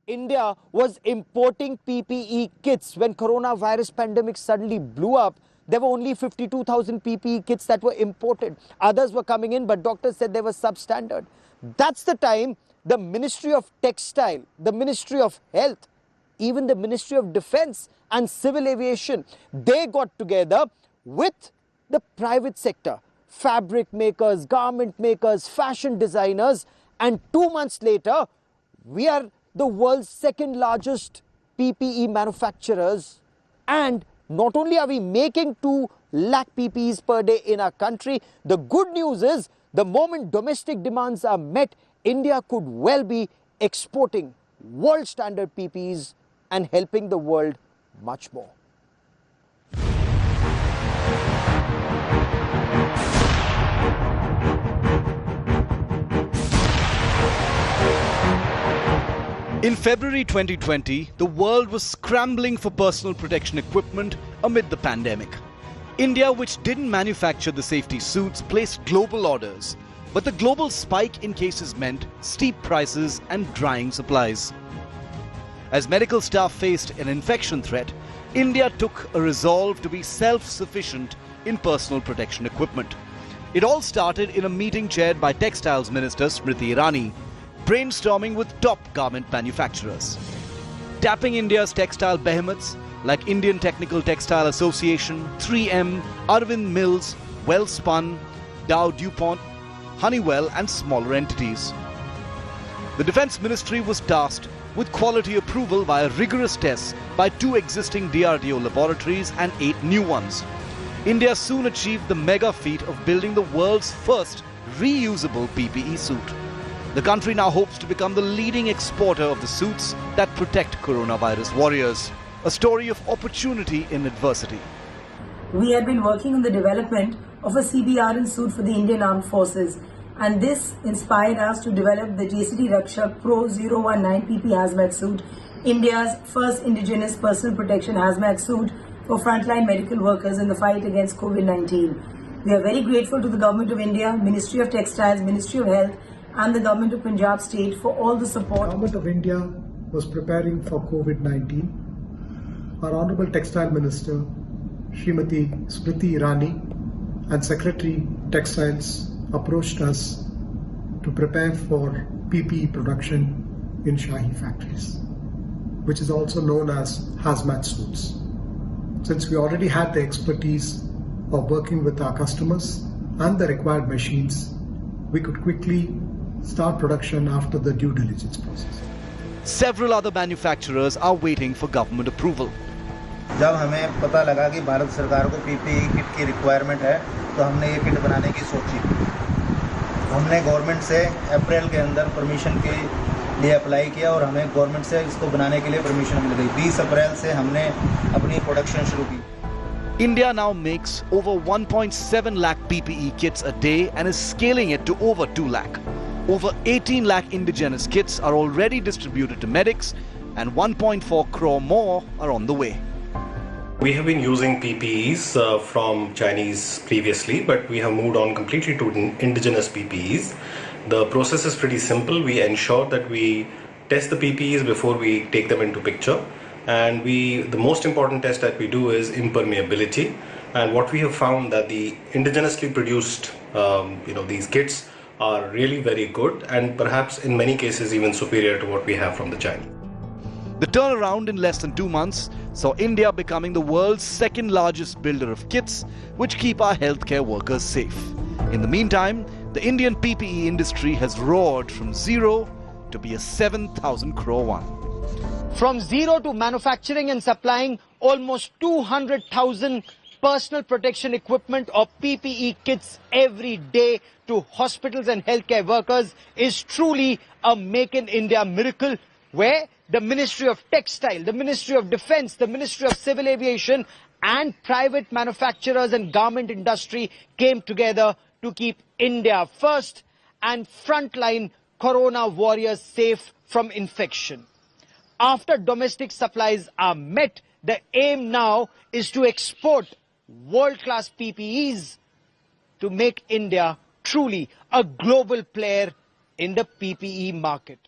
India was importing PPE kits when coronavirus pandemic suddenly blew up. There were only 52,000 PPE kits that were imported. Others were coming in, but doctors said they were substandard. That's the time the Ministry of Textile, the Ministry of Health, even the Ministry of Defense and Civil Aviation, they got together with the private sector, fabric makers, garment makers, fashion designers, and 2 months later, we are the world's second largest PPE manufacturers. And not only are we making 2 lakh PPEs per day in our country, the good news is the moment domestic demands are met, India could well be exporting world standard PPEs and helping the world much more. In February 2020, the world was scrambling for personal protection equipment amid the pandemic. India, which didn't manufacture the safety suits, placed global orders. But the global spike in cases meant steep prices and drying supplies. As medical staff faced an infection threat, India took a resolve to be self-sufficient in personal protection equipment. It all started in a meeting chaired by Textiles Minister Smriti Irani, brainstorming with top garment manufacturers. Tapping India's textile behemoths like Indian Technical Textile Association, 3M, Arvind Mills, Welspun, Dow DuPont, Honeywell and smaller entities. The Defence Ministry was tasked with quality approval via rigorous tests by 2 existing DRDO laboratories and 8 new ones. India soon achieved the mega feat of building the world's first reusable PPE suit. The country now hopes to become the leading exporter of the suits that protect coronavirus warriors. A story of opportunity in adversity. We had been working on the development of a CBRN suit for the Indian Armed Forces, and this inspired us to develop the JCT Rakshak Pro 019 PP Hazmat suit, India's first indigenous personal protection hazmat suit for frontline medical workers in the fight against COVID-19. We are very grateful to the Government of India, Ministry of Textiles, Ministry of Health, and the Government of Punjab State for all the support. The Government of India was preparing for COVID-19. Our Honorable Textile Minister, Srimati Smriti Irani, and Secretary Textiles approached us to prepare for PPE production in Shahi factories, which is also known as hazmat suits. Since we already had the expertise of working with our customers and the required machines, we could quickly start production after the due diligence process. Several other manufacturers are waiting for government approval. जब हमें पता लगा कि भारत सरकार को PPE kit की requirement है, तो हमने ये किट बनाने की सोची। हमने गवर्नमेंट से अप्रैल के अंदर परमिशन के लिए अप्लाई किया और हमें गवर्नमेंट से इसको बनाने के लिए परमिशन मिल गई। 20 अप्रैल से हमने अपनी प्रोडक्शन शुरू की। India now makes over 1.7 lakh PPE kits a day and is scaling it to over 2 lakh. Over 18 lakh indigenous kits are already distributed to medics and 1.4 crore more are on the way. We have been using PPEs from Chinese previously, but we have moved on completely to indigenous PPEs. The process is pretty simple. We ensure that we test the PPEs before we take them into picture. And the most important test that we do is impermeability. And what we have found that the indigenously produced, these kits are really very good and perhaps in many cases even superior to what we have from the Chinese. The turnaround in less than 2 months saw India becoming the world's second largest builder of kits, which keep our healthcare workers safe. In the meantime, the Indian PPE industry has roared from zero to be a 7,000 crore one. From zero to manufacturing and supplying almost 200,000 personal protection equipment or PPE kits every day to hospitals and healthcare workers is truly a Make in India miracle, where the Ministry of Textile, the Ministry of Defense, the Ministry of Civil Aviation and private manufacturers and garment industry came together to keep India first and frontline corona warriors safe from infection. After domestic supplies are met, the aim now is to export world-class PPEs to make India truly a global player in the PPE market.